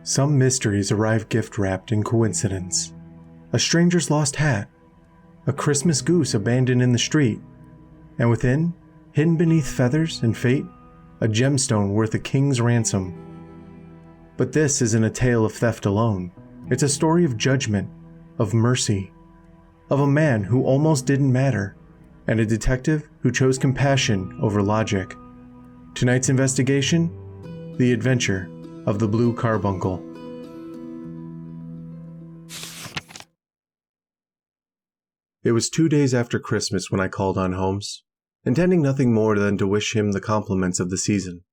Some mysteries arrive gift-wrapped in coincidence. A stranger's lost hat, a Christmas goose abandoned in the street, and within, hidden beneath feathers and fate, a gemstone worth a king's ransom. But this isn't a tale of theft alone. It's a story of judgment, of mercy, of a man who almost didn't matter, and a detective who chose compassion over logic. Tonight's investigation: the adventure of the Blue Carbuncle. It was 2 days after Christmas when I called on Holmes, intending nothing more than to wish him the compliments of the season.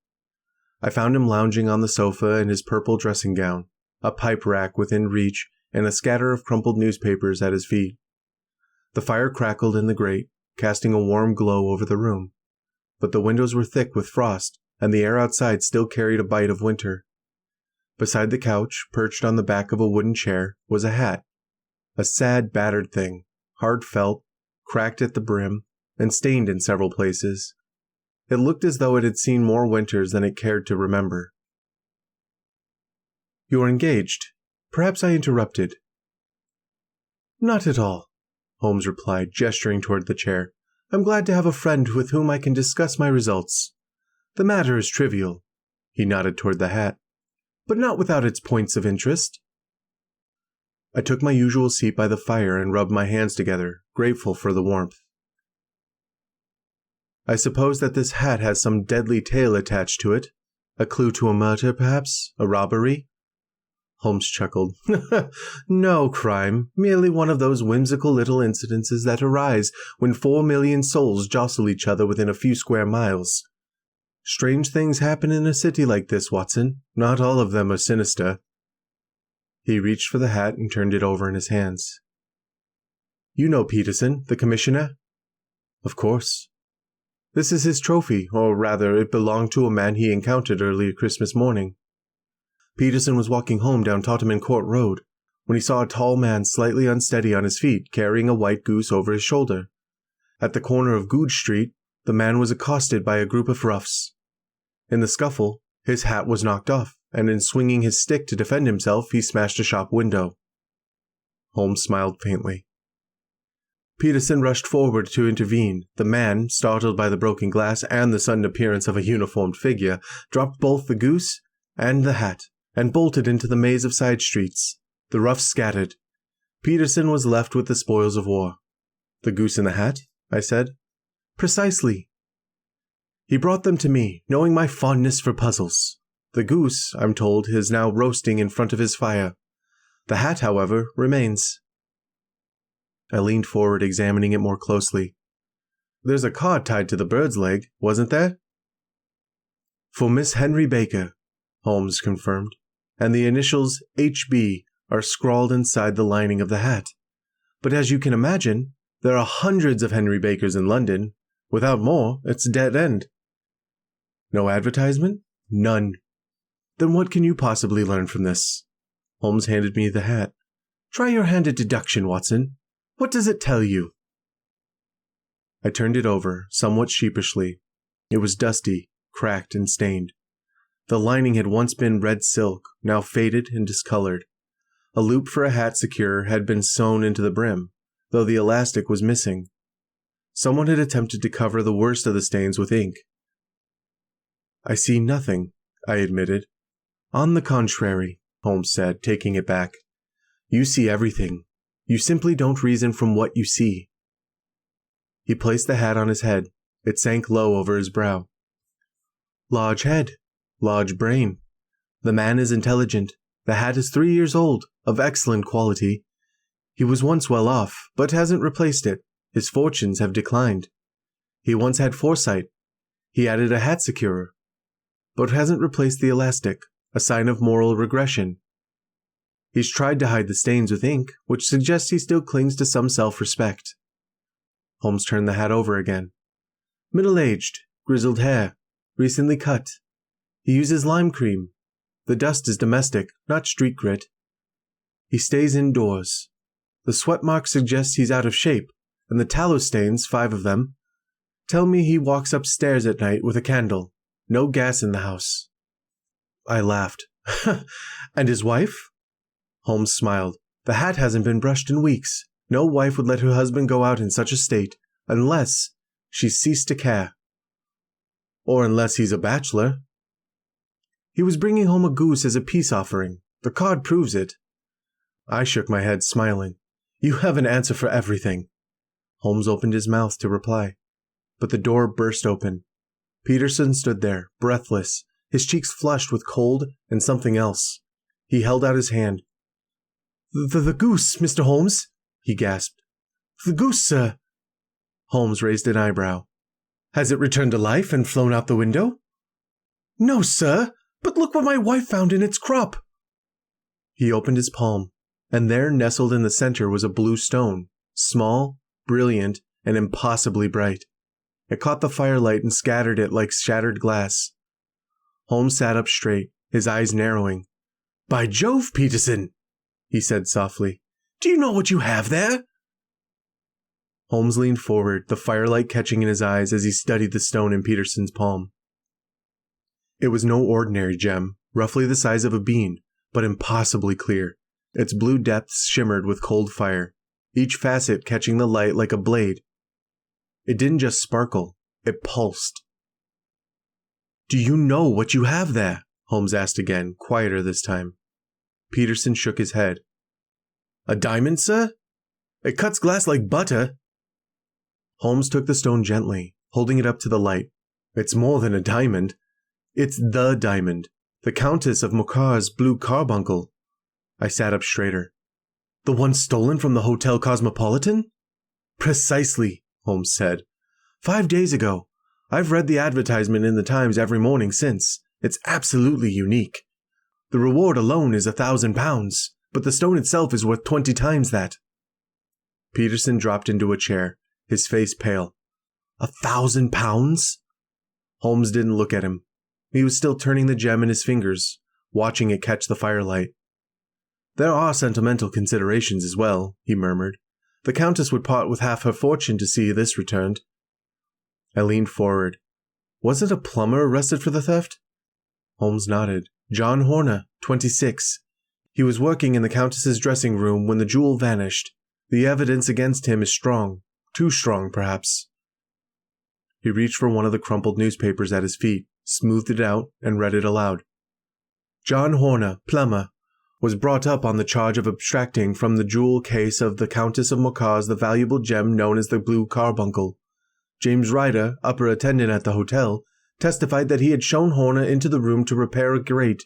I found him lounging on the sofa in his purple dressing gown, a pipe rack within reach, and a scatter of crumpled newspapers at his feet. The fire crackled in the grate, casting a warm glow over the room, but the windows were thick with frost, and the air outside still carried a bite of winter. Beside the couch, perched on the back of a wooden chair, was a hat, a sad, battered thing, hard felt, cracked at the brim, and stained in several places. It looked as though it had seen more winters than it cared to remember. "You are engaged. Perhaps I interrupted." "Not at all," Holmes replied, gesturing toward the chair. "I'm glad to have a friend with whom I can discuss my results. The matter is trivial," he nodded toward the hat, "but not without its points of interest." I took my usual seat by the fire and rubbed my hands together, grateful for the warmth. "I suppose that this hat has some deadly tale attached to it. A clue to a murder, perhaps? A robbery?" Holmes chuckled. "No crime, merely one of those whimsical little incidences that arise when 4 million souls jostle each other within a few square miles. Strange things happen in a city like this, Watson. Not all of them are sinister." He reached for the hat and turned it over in his hands. "You know Peterson, the commissioner?" "Of course." "This is his trophy, or rather, it belonged to a man he encountered early Christmas morning. Peterson was walking home down Tottenham Court Road when he saw a tall man slightly unsteady on his feet carrying a white goose over his shoulder. At the corner of Goose Street, the man was accosted by a group of roughs. In the scuffle, his hat was knocked off, and in swinging his stick to defend himself, he smashed a shop window." Holmes smiled faintly. Peterson rushed forward to intervene. The man, startled by the broken glass and the sudden appearance of a uniformed figure, dropped both the goose and the hat, and bolted into the maze of side streets. The roughs scattered. Peterson was left with the spoils of war. "The goose and the hat?" I said. "Precisely." "He brought them to me, knowing my fondness for puzzles. The goose, I'm told, is now roasting in front of his fire. The hat, however, remains." I leaned forward, examining it more closely. "There's a card tied to the bird's leg, wasn't there?" "For Miss Henry Baker," Holmes confirmed, "and the initials HB are scrawled inside the lining of the hat. But as you can imagine, there are hundreds of Henry Bakers in London. Without more, it's a dead end." "No advertisement?" "None." "Then what can you possibly learn from this?" Holmes handed me the hat. "Try your hand at deduction, Watson. What does it tell you?" I turned it over, somewhat sheepishly. It was dusty, cracked, and stained. The lining had once been red silk, now faded and discolored. A loop for a hat securer had been sewn into the brim, though the elastic was missing. Someone had attempted to cover the worst of the stains with ink. "I see nothing," I admitted. "On the contrary," Holmes said, taking it back. "You see everything. You simply don't reason from what you see." He placed the hat on his head. It sank low over his brow. "Large head, large brain. The man is intelligent. The hat is 3 years old, of excellent quality. He was once well off, but hasn't replaced it. His fortunes have declined. He once had foresight. He added a hat securer, but hasn't replaced the elastic, a sign of moral regression. He's tried to hide the stains with ink, which suggests he still clings to some self-respect." Holmes turned the hat over again. "Middle-aged, grizzled hair, recently cut. He uses lime cream. The dust is domestic, not street grit. He stays indoors. The sweat mark suggests he's out of shape, and the tallow stains, 5 of them, tell me he walks upstairs at night with a candle. No gas in the house." I laughed. And his wife? Holmes smiled. The hat hasn't been brushed in weeks. No wife would let her husband go out in such a state, unless she ceased to care. Or unless he's a bachelor. He was bringing home a goose as a peace offering. The card proves it. I shook my head, smiling. You have an answer for everything. Holmes opened his mouth to reply, but the door burst open. Peterson stood there, breathless, his cheeks flushed with cold and something else. He held out his hand. The goose, Mr. Holmes, he gasped. The goose, sir. Holmes raised an eyebrow. Has it returned to life and flown out the window? No, sir, but look what my wife found in its crop. He opened his palm, and there nestled in the center was a blue stone, small, brilliant, and impossibly bright. It caught the firelight and scattered it like shattered glass. Holmes sat up straight, his eyes narrowing. By Jove, Peterson, he said softly. Do you know what you have there? Holmes leaned forward, the firelight catching in his eyes as he studied the stone in Peterson's palm. It was no ordinary gem, roughly the size of a bean, but impossibly clear. Its blue depths shimmered with cold fire, each facet catching the light like a blade. It didn't just sparkle, it pulsed. Do you know what you have there? Holmes asked again, quieter this time. Peterson shook his head. A diamond, sir? It cuts glass like butter. Holmes took the stone gently, holding it up to the light. It's more than a diamond. It's the diamond, the Countess of Morcar's Blue Carbuncle. I sat up straighter. The one stolen from the Hotel Cosmopolitan? Precisely, Holmes said. 5 days ago. I've read the advertisement in the Times every morning since. It's absolutely unique. The reward alone is £1,000, but the stone itself is worth 20 times that. Peterson dropped into a chair, his face pale. £1,000? Holmes didn't look at him. He was still turning the gem in his fingers, watching it catch the firelight. There are sentimental considerations as well, he murmured. The Countess would part with half her fortune to see this returned. I leaned forward. Wasn't a plumber arrested for the theft? Holmes nodded. John Horner, 26. He was working in the Countess's dressing room when the jewel vanished. The evidence against him is strong. Too strong, perhaps. He reached for one of the crumpled newspapers at his feet, smoothed it out, and read it aloud. John Horner, plumber, was brought up on the charge of abstracting from the jewel case of the Countess of Morcar's the valuable gem known as the Blue Carbuncle. James Ryder, upper attendant at the hotel, testified that he had shown Horner into the room to repair a grate.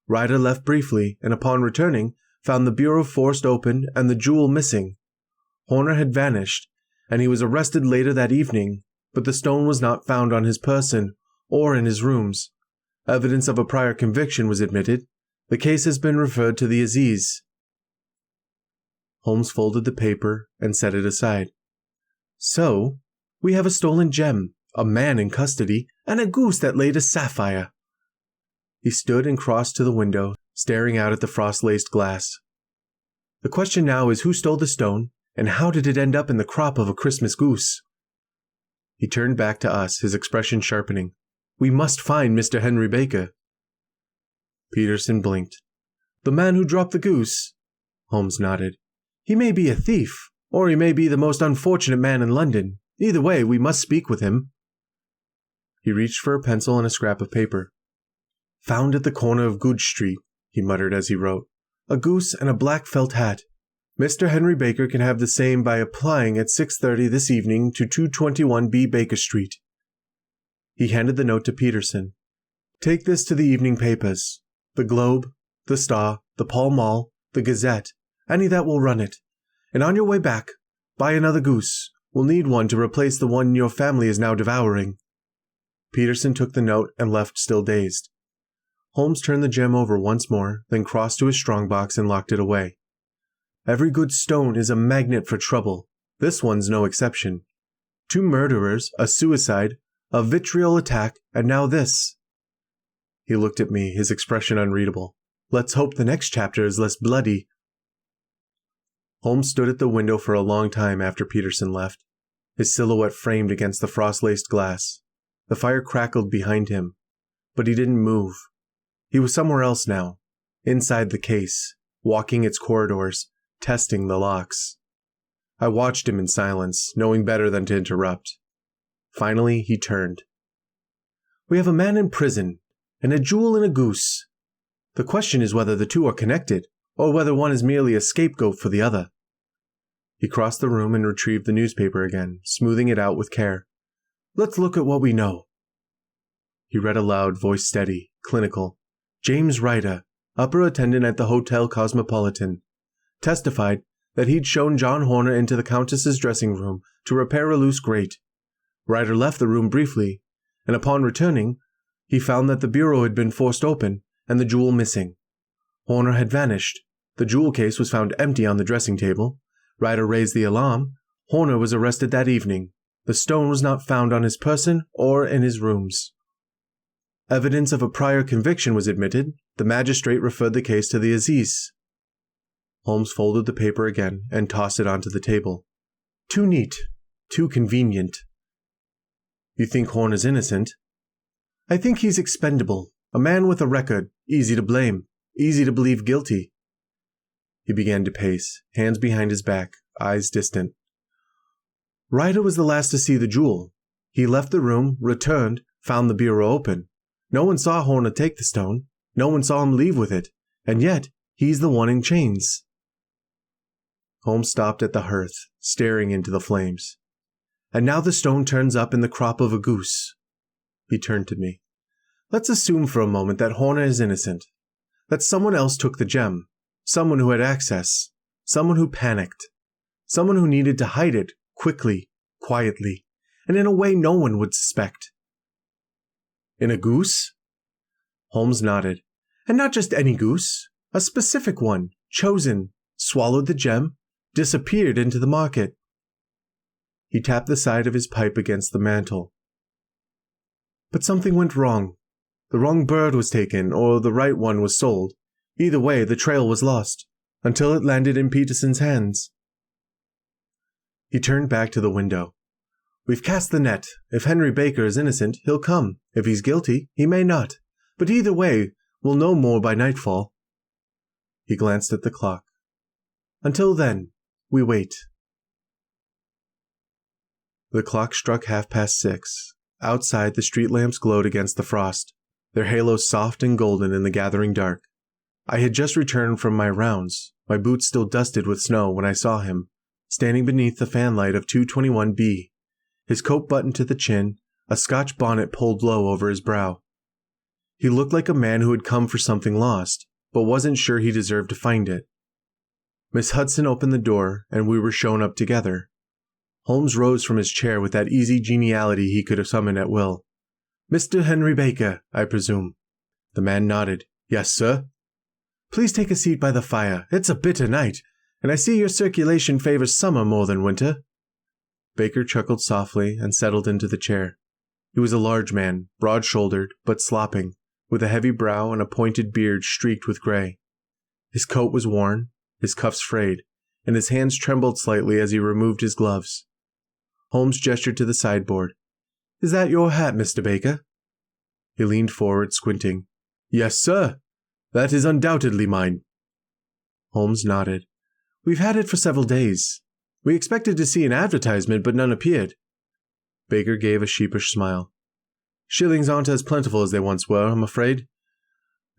Ryder left briefly, and upon returning, found the bureau forced open and the jewel missing. Horner had vanished, and he was arrested later that evening, but the stone was not found on his person or in his rooms. Evidence of a prior conviction was admitted. The case has been referred to the Aziz. Holmes folded the paper and set it aside. So, we have a stolen gem, a man in custody, and a goose that laid a sapphire. He stood and crossed to the window, staring out at the frost-laced glass. The question now is who stole the stone, and how did it end up in the crop of a Christmas goose? He turned back to us, his expression sharpening. We must find Mr. Henry Baker. Peterson blinked. The man who dropped the goose? Holmes nodded. He may be a thief, or he may be the most unfortunate man in London. Either way, we must speak with him. He reached for a pencil and a scrap of paper. Found at the corner of Goose Street, he muttered as he wrote. A goose and a black felt hat. Mr. Henry Baker can have the same by applying at 6:30 this evening to 221B Baker Street. He handed the note to Peterson. Take this to the evening papers. The Globe, the Star, the Pall Mall, the Gazette, any that will run it. And on your way back, buy another goose. We'll need one to replace the one your family is now devouring. Peterson took the note and left still dazed. Holmes turned the gem over once more, then crossed to his strongbox and locked it away. Every good stone is a magnet for trouble. This one's no exception. 2 murderers, a suicide, a vitriol attack, and now this. He looked at me, his expression unreadable. Let's hope the next chapter is less bloody. Holmes stood at the window for a long time after Peterson left, his silhouette framed against the frost-laced glass. The fire crackled behind him, but he didn't move. He was somewhere else now, inside the case, walking its corridors, testing the locks. I watched him in silence, knowing better than to interrupt. Finally, he turned. We have a man in prison, and a jewel and a goose. The question is whether the two are connected, or whether one is merely a scapegoat for the other. He crossed the room and retrieved the newspaper again, smoothing it out with care. Let's look at what we know. He read aloud, voice steady, clinical. James Ryder, upper attendant at the Hotel Cosmopolitan, testified that he'd shown John Horner into the Countess's dressing room to repair a loose grate. Ryder left the room briefly, and upon returning, he found that the bureau had been forced open and the jewel missing. Horner had vanished. The jewel case was found empty on the dressing table. Ryder raised the alarm. Horner was arrested that evening. The stone was not found on his person or in his rooms. Evidence of a prior conviction was admitted. The magistrate referred the case to the Aziz. Holmes folded the paper again and tossed it onto the table. Too neat. Too convenient. You think Horner's innocent? I think he's expendable. A man with a record. Easy to blame. Easy to believe guilty. He began to pace, hands behind his back, eyes distant. Ryder was the last to see the jewel. He left the room, returned, found the bureau open. No one saw Horner take the stone. No one saw him leave with it. And yet, he's the one in chains. Holmes stopped at the hearth, staring into the flames. And now the stone turns up in the crop of a goose. He turned to me. Let's assume for a moment that Horner is innocent. That someone else took the gem. Someone who had access. Someone who panicked. Someone who needed to hide it, quickly, quietly, and in a way no one would suspect. In a goose? Holmes nodded. And not just any goose. A specific one, chosen, swallowed the gem, disappeared into the market. He tapped the side of his pipe against the mantel. But something went wrong. The wrong bird was taken, or the right one was sold. Either way, the trail was lost, until it landed in Peterson's hands. He turned back to the window. We've cast the net. If Henry Baker is innocent, he'll come. If he's guilty, he may not. But either way, we'll know more by nightfall. He glanced at the clock. Until then, we wait. The clock struck 6:30. Outside, the street lamps glowed against the frost, their halos soft and golden in the gathering dark. I had just returned from my rounds, my boots still dusted with snow, when I saw him, standing beneath the fanlight of 221B, his coat buttoned to the chin, a Scotch bonnet pulled low over his brow. He looked like a man who had come for something lost, but wasn't sure he deserved to find it. Miss Hudson opened the door, and we were shown up together. Holmes rose from his chair with that easy geniality he could have summoned at will. Mr. Henry Baker, I presume. The man nodded. Yes, sir. Please take a seat by the fire. It's a bitter night, and I see your circulation favors summer more than winter. Baker chuckled softly and settled into the chair. He was a large man, broad-shouldered, but slopping, with a heavy brow and a pointed beard streaked with gray. His coat was worn, his cuffs frayed, and his hands trembled slightly as he removed his gloves. Holmes gestured to the sideboard. Is that your hat, Mr. Baker? He leaned forward, squinting. Yes, sir. That is undoubtedly mine. Holmes nodded. We've had it for several days. We expected to see an advertisement, but none appeared. Baker gave a sheepish smile. Shillings aren't as plentiful as they once were, I'm afraid.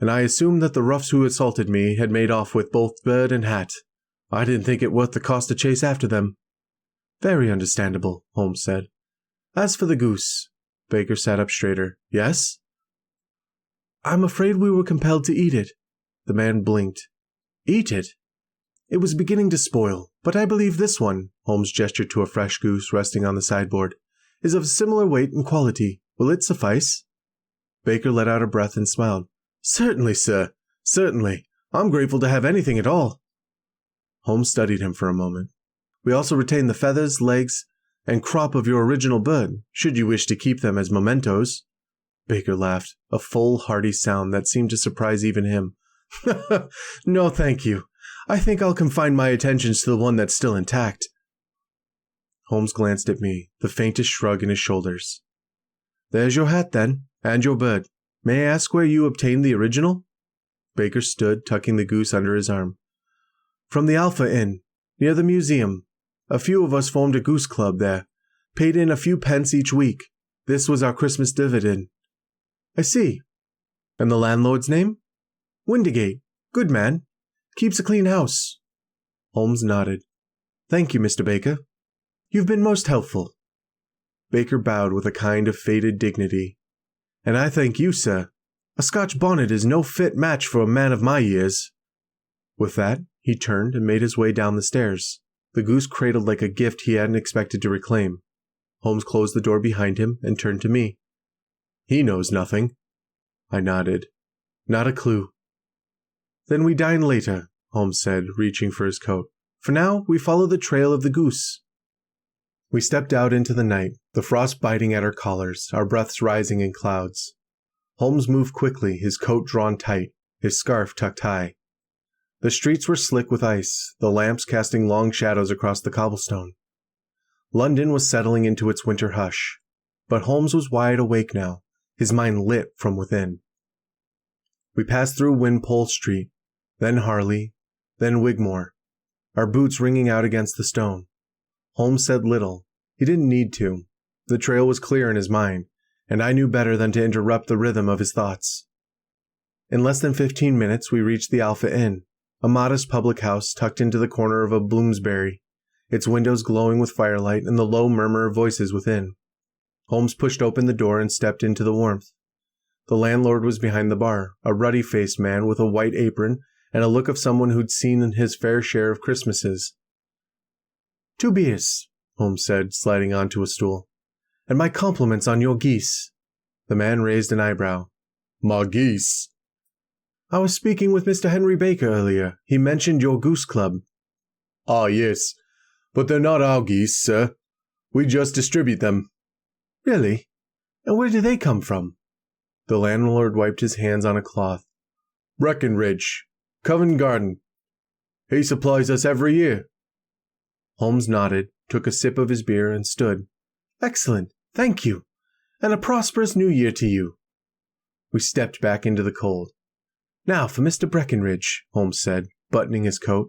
And I assumed that the roughs who assaulted me had made off with both bird and hat. I didn't think it worth the cost to chase after them. Very understandable, Holmes said. As for the goose, Baker sat up straighter. Yes? I'm afraid we were compelled to eat it. The man blinked. Eat it? It was beginning to spoil, but I believe this one, Holmes gestured to a fresh goose resting on the sideboard, is of similar weight and quality. Will it suffice? Baker let out a breath and smiled. Certainly, sir. Certainly. I'm grateful to have anything at all. Holmes studied him for a moment. We also retain the feathers, legs, and crop of your original bird, should you wish to keep them as mementos. Baker laughed, a full, hearty sound that seemed to surprise even him. No, thank you. I think I'll confine my attentions to the one that's still intact. Holmes glanced at me, the faintest shrug in his shoulders. There's your hat, then, and your bird. May I ask where you obtained the original? Baker stood, tucking the goose under his arm. From the Alpha Inn, near the museum. A few of us formed a goose club there. Paid in a few pence each week. This was our Christmas dividend. I see. And the landlord's name? Windigate. Good man. Keeps a clean house. Holmes nodded. Thank you, Mr. Baker. You've been most helpful. Baker bowed with a kind of faded dignity. And I thank you, sir. A Scotch bonnet is no fit match for a man of my years. With that, he turned and made his way down the stairs, the goose cradled like a gift he hadn't expected to reclaim. Holmes closed the door behind him and turned to me. He knows nothing. I nodded. Not a clue. Then we dine later, Holmes said, reaching for his coat. For now, we follow the trail of the goose. We stepped out into the night, the frost biting at our collars, our breaths rising in clouds. Holmes moved quickly, his coat drawn tight, his scarf tucked high. The streets were slick with ice, the lamps casting long shadows across the cobblestone. London was settling into its winter hush, but Holmes was wide awake now, his mind lit from within. We passed through Wimpole Street, then Harley, then Wigmore, our boots ringing out against the stone. Holmes said little. He didn't need to. The trail was clear in his mind, and I knew better than to interrupt the rhythm of his thoughts. In less than 15 minutes we reached the Alpha Inn, a modest public house tucked into the corner of a Bloomsbury, its windows glowing with firelight and the low murmur of voices within. Holmes pushed open the door and stepped into the warmth. The landlord was behind the bar, a ruddy-faced man with a white apron and a look of someone who'd seen his fair share of Christmases. 2 beers, Holmes said, sliding onto a stool. And my compliments on your geese. The man raised an eyebrow. My geese? I was speaking with Mr. Henry Baker earlier. He mentioned your goose club. Ah, yes. But they're not our geese, sir. We just distribute them. Really? And where do they come from? The landlord wiped his hands on a cloth. Breckenridge. Covent Garden. He supplies us every year. Holmes nodded, took a sip of his beer, and stood. Excellent. Thank you. And a prosperous new year to you. We stepped back into the cold. Now for Mr. Breckenridge, Holmes said, buttoning his coat,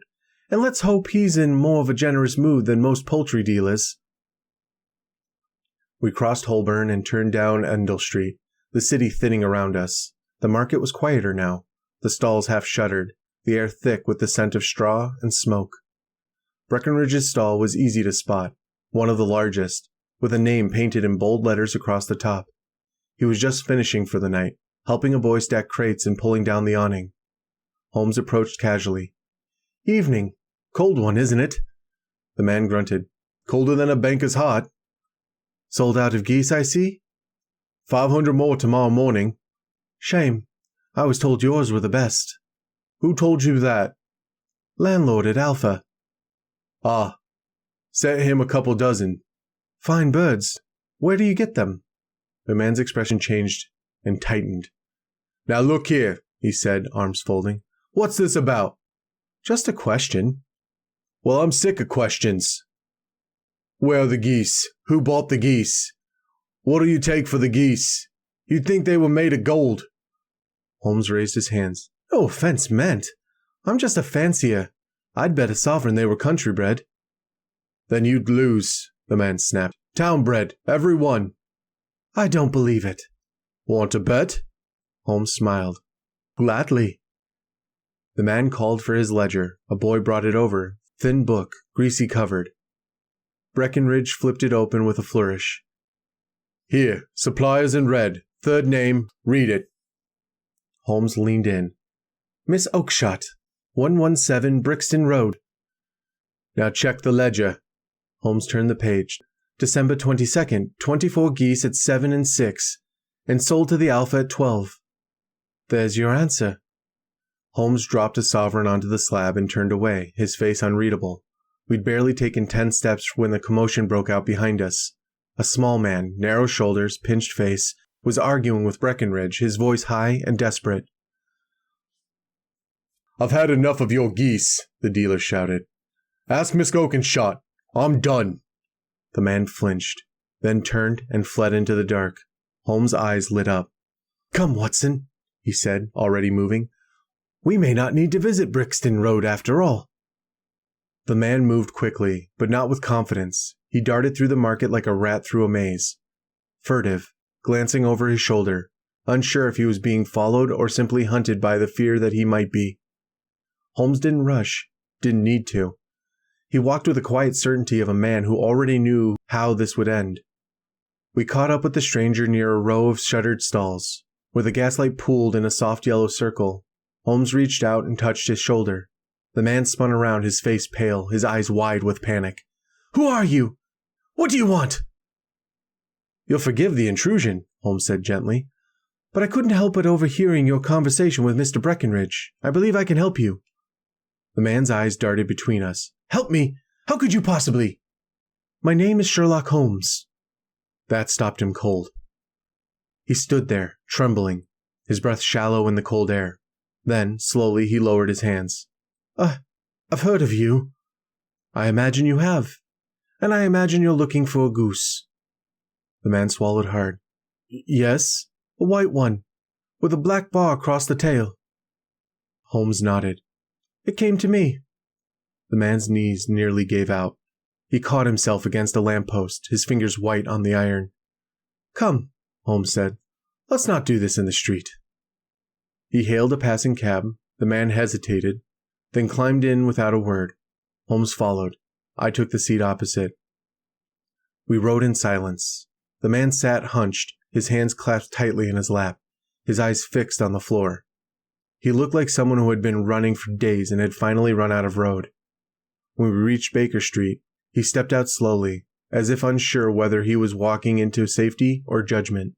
and let's hope he's in more of a generous mood than most poultry dealers. We crossed Holborn and turned down Endell Street, the city thinning around us. The market was quieter now, the stalls half shuttered, the air thick with the scent of straw and smoke. Breckenridge's stall was easy to spot, one of the largest, with a name painted in bold letters across the top. He was just finishing for the night, helping a boy stack crates and pulling down the awning. Holmes approached casually. Evening. Cold one, isn't it? The man grunted. Colder than a banker's heart. Sold out of geese, I see? 500 more tomorrow morning. Shame. I was told yours were the best. Who told you that? Landlord at Alpha. Ah. Sent him a couple dozen. Fine birds. Where do you get them? The man's expression changed and tightened. Now look here, he said, arms folding. What's this about? Just a question. Well, I'm sick of questions. Where are the geese? Who bought the geese? What do you take for the geese? You'd think they were made of gold. Holmes raised his hands. No offense meant. I'm just a fancier. I'd bet a sovereign they were country-bred. Then you'd lose, the man snapped. Town-bred, every one. I don't believe it. Want to bet? Holmes smiled. Gladly. The man called for his ledger. A boy brought it over. Thin book, greasy covered. Breckenridge flipped it open with a flourish. Here, suppliers in red. Third name, read it. Holmes leaned in. Miss Oakshott, 117 Brixton Road. Now check the ledger. Holmes turned the page. December 22nd, 24 geese at 7 and 6, and sold to the Alpha at 12. There's your answer. Holmes dropped a sovereign onto the slab and turned away, his face unreadable. We'd barely taken 10 steps when the commotion broke out behind us. A small man, narrow shoulders, pinched face, was arguing with Breckenridge, his voice high and desperate. I've had enough of your geese, the dealer shouted. Ask Miss Oakshott. I'm done. The man flinched, then turned and fled into the dark. Holmes' eyes lit up. Come, Watson, he said, already moving. We may not need to visit Brixton Road after all. The man moved quickly, but not with confidence. He darted through the market like a rat through a maze. Furtive, glancing over his shoulder, unsure if he was being followed or simply hunted by the fear that he might be. Holmes didn't rush, didn't need to. He walked with the quiet certainty of a man who already knew how this would end. We caught up with the stranger near a row of shuttered stalls, where the gaslight pooled in a soft yellow circle. Holmes reached out and touched his shoulder. The man spun around, his face pale, his eyes wide with panic. Who are you? What do you want? You'll forgive the intrusion, Holmes said gently, but I couldn't help but overhearing your conversation with Mr. Breckenridge. I believe I can help you. The man's eyes darted between us. Help me? How could you possibly? My name is Sherlock Holmes. That stopped him cold. He stood there, trembling, his breath shallow in the cold air. Then, slowly, he lowered his hands. I've heard of you. I imagine you have. And I imagine you're looking for a goose. The man swallowed hard. Yes, a white one, with a black bar across the tail. Holmes nodded. It came to me. The man's knees nearly gave out. He caught himself against a lamppost, his fingers white on the iron. Come, Holmes said. Let's not do this in the street. He hailed a passing cab. The man hesitated, then climbed in without a word. Holmes followed. I took the seat opposite. We rode in silence. The man sat hunched, his hands clasped tightly in his lap, his eyes fixed on the floor. He looked like someone who had been running for days and had finally run out of road. When we reached Baker Street, he stepped out slowly, as if unsure whether he was walking into safety or judgment.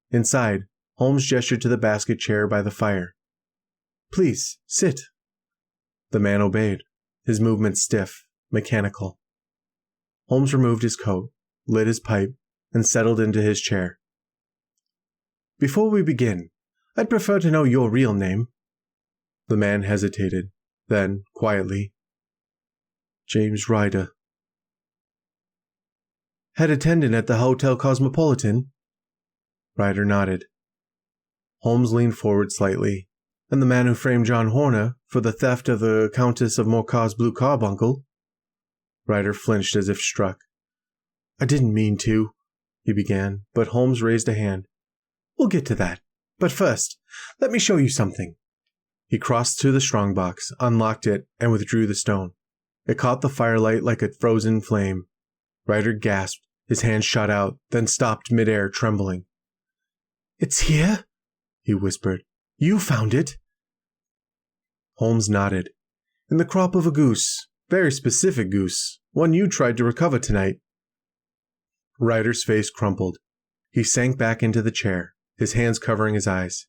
Inside, Holmes gestured to the basket chair by the fire. Please, sit. The man obeyed, his movements stiff, mechanical. Holmes removed his coat, lit his pipe, and settled into his chair. Before we begin, I'd prefer to know your real name. The man hesitated, then, quietly, James Ryder. Head attendant at the Hotel Cosmopolitan? Ryder nodded. Holmes leaned forward slightly. And the man who framed John Horner for the theft of the Countess of Morcar's Blue Carbuncle? Ryder flinched as if struck. I didn't mean to, he began, but Holmes raised a hand. We'll get to that. But first, let me show you something. He crossed to the strongbox, unlocked it, and withdrew the stone. It caught the firelight like a frozen flame. Ryder gasped, his hand shot out, then stopped midair, trembling. It's here? He whispered. You found it? Holmes nodded. In the crop of a goose. Very specific goose. One you tried to recover tonight. Ryder's face crumpled. He sank back into the chair, his hands covering his eyes.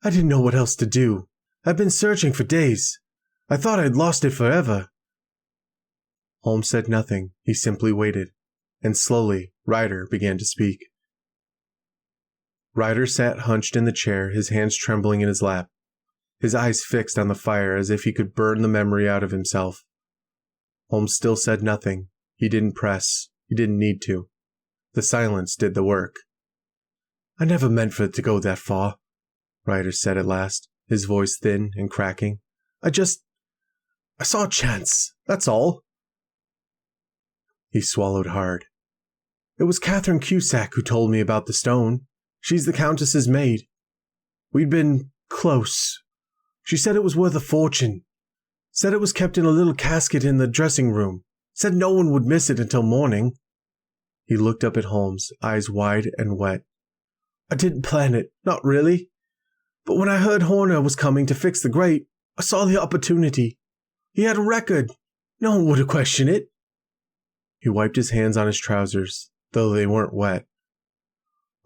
I didn't know what else to do. I've been searching for days. I thought I'd lost it forever. Holmes said nothing. He simply waited. And slowly, Ryder began to speak. Ryder sat hunched in the chair, his hands trembling in his lap, his eyes fixed on the fire as if he could burn the memory out of himself. Holmes still said nothing. He didn't press. He didn't need to. The silence did the work. I never meant for it to go that far, Ryder said at last, his voice thin and cracking. I saw a chance, that's all. He swallowed hard. It was Catherine Cusack who told me about the stone. She's the Countess's maid. We'd been close. She said it was worth a fortune. Said it was kept in a little casket in the dressing room. Said no one would miss it until morning. He looked up at Holmes, eyes wide and wet. I didn't plan it, not really. But when I heard Horner was coming to fix the grate, I saw the opportunity. He had a record. No one would have questioned it. He wiped his hands on his trousers, though they weren't wet.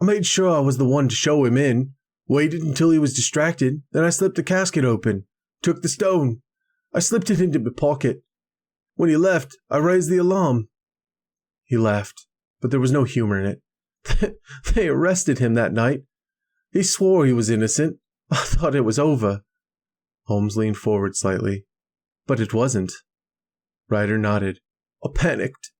I made sure I was the one to show him in. Waited until he was distracted, then I slipped the casket open. Took the stone. I slipped it into my pocket. When he left, I raised the alarm. He laughed, but there was no humor in it. They arrested him that night. He swore he was innocent. I thought it was over. Holmes leaned forward slightly. But it wasn't. Ryder nodded. I panicked.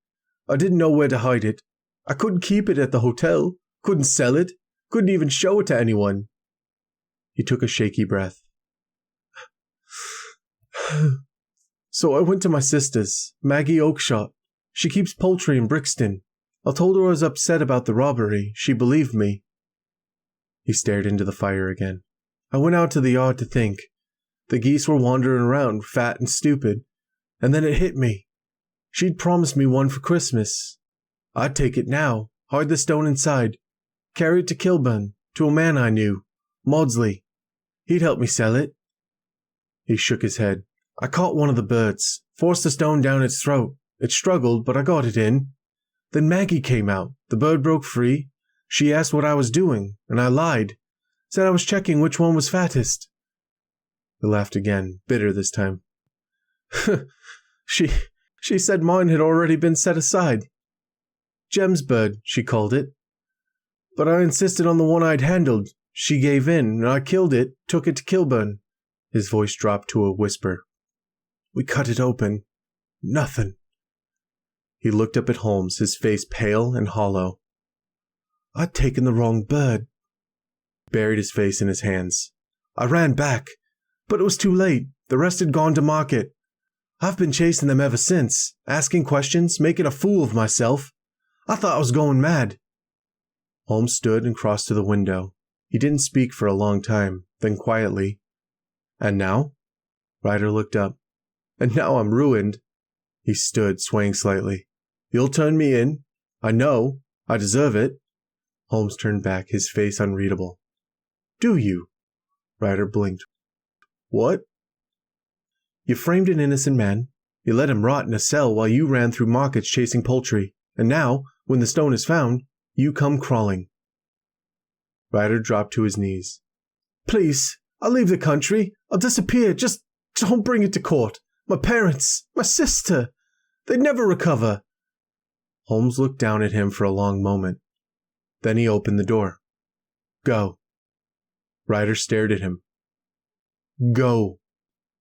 I didn't know where to hide it. I couldn't keep it at the hotel. Couldn't sell it. Couldn't even show it to anyone." He took a shaky breath. "So I went to my sister's, Maggie Oakshott. She keeps poultry in Brixton. I told her I was upset about the robbery. She believed me." He stared into the fire again. "I went out to the yard to think. The geese were wandering around, fat and stupid. And then it hit me. She'd promised me one for Christmas. I'd take it now, hide the stone inside, carry it to Kilburn, to a man I knew, Maudsley. He'd help me sell it." He shook his head. "I caught one of the birds, forced the stone down its throat. It struggled, but I got it in. Then Maggie came out. The bird broke free. She asked what I was doing, and I lied. Said I was checking which one was fattest." He laughed again, bitter this time. She said mine had already been set aside. Jem's bird, she called it. But I insisted on the one I'd handled. She gave in, and I killed it, took it to Kilburn." His voice dropped to a whisper. "We cut it open. Nothing." He looked up at Holmes, his face pale and hollow. "I'd taken the wrong bird." He buried his face in his hands. "I ran back, but it was too late. The rest had gone to market. I've been chasing them ever since, asking questions, making a fool of myself. I thought I was going mad." Holmes stood and crossed to the window. He didn't speak for a long time, then quietly, "And now?" Ryder looked up. "And now I'm ruined." He stood, swaying slightly. "You'll turn me in? I know. I deserve it." Holmes turned back, his face unreadable. "Do you?" Ryder blinked. "What?" "You framed an innocent man. You let him rot in a cell while you ran through markets chasing poultry. And now, when the stone is found, you come crawling." Ryder dropped to his knees. "Please, I'll leave the country. I'll disappear. Just don't bring it to court. My parents, my sister, they'd never recover." Holmes looked down at him for a long moment. Then he opened the door. "Go." Ryder stared at him. "Go,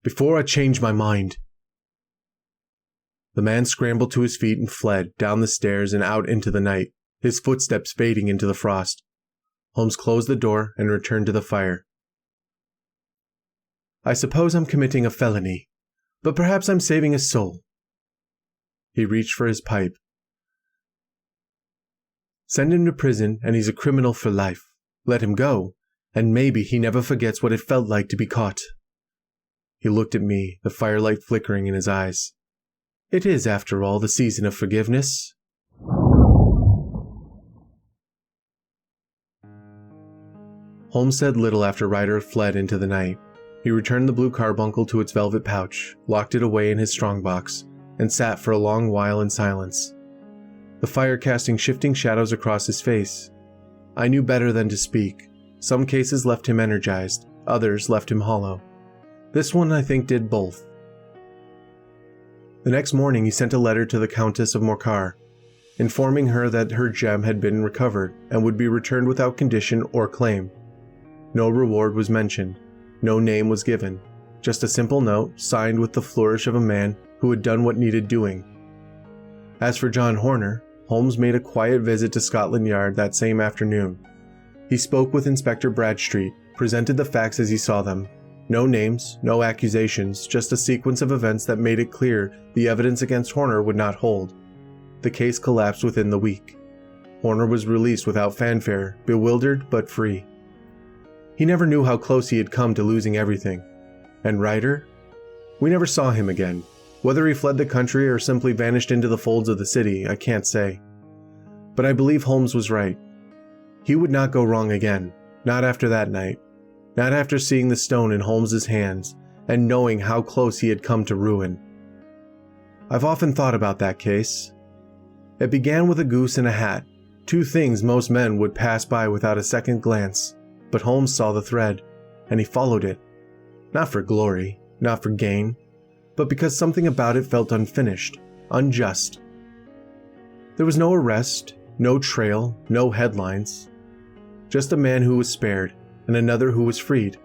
before I change my mind." The man scrambled to his feet and fled, down the stairs and out into the night, his footsteps fading into the frost. Holmes closed the door and returned to the fire. "I suppose I'm committing a felony, but perhaps I'm saving a soul." He reached for his pipe. "Send him to prison and he's a criminal for life. Let him go, and maybe he never forgets what it felt like to be caught." He looked at me, the firelight flickering in his eyes. "It is, after all, the season of forgiveness." Holmes said little after Ryder fled into the night. He returned the Blue Carbuncle to its velvet pouch, locked it away in his strongbox, and sat for a long while in silence, the fire casting shifting shadows across his face. I knew better than to speak. Some cases left him energized, others left him hollow. This one, I think, did both. The next morning he sent a letter to the Countess of Morcar, informing her that her gem had been recovered and would be returned without condition or claim. No reward was mentioned, no name was given, just a simple note signed with the flourish of a man who had done what needed doing. As for John Horner, Holmes made a quiet visit to Scotland Yard that same afternoon. He spoke with Inspector Bradstreet, presented the facts as he saw them. No names, no accusations, just a sequence of events that made it clear the evidence against Horner would not hold. The case collapsed within the week. Horner was released without fanfare, bewildered but free. He never knew how close he had come to losing everything. And Ryder? We never saw him again. Whether he fled the country or simply vanished into the folds of the city, I can't say. But I believe Holmes was right. He would not go wrong again, not after that night. Not after seeing the stone in Holmes's hands and knowing how close he had come to ruin. I've often thought about that case. It began with a goose and a hat, two things most men would pass by without a second glance, but Holmes saw the thread, and he followed it. Not for glory, not for gain, but because something about it felt unfinished, unjust. There was no arrest, no trail, no headlines. Just a man who was spared, and another who was freed.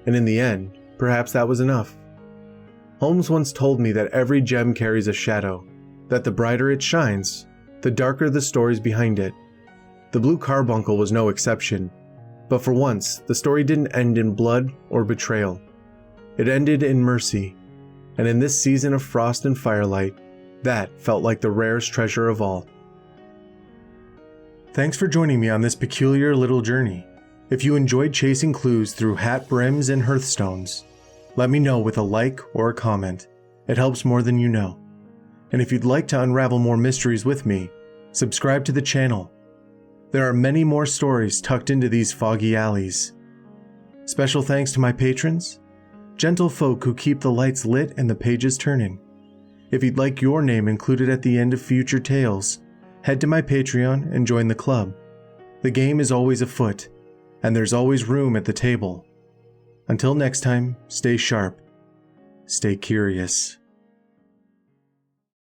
And in the end, perhaps that was enough. Holmes once told me that every gem carries a shadow, that the brighter it shines, the darker the stories behind it. The Blue Carbuncle was no exception. But for once, the story didn't end in blood or betrayal. It ended in mercy, and in this season of frost and firelight, that felt like the rarest treasure of all. Thanks for joining me on this peculiar little journey. If you enjoyed chasing clues through hat brims and hearthstones, let me know with a like or a comment. It helps more than you know. And if you'd like to unravel more mysteries with me, subscribe to the channel. There are many more stories tucked into these foggy alleys. Special thanks to my patrons, gentle folk who keep the lights lit and the pages turning. If you'd like your name included at the end of future tales, head to my Patreon and join the club. The game is always afoot, and there's always room at the table. Until next time, stay sharp, stay curious.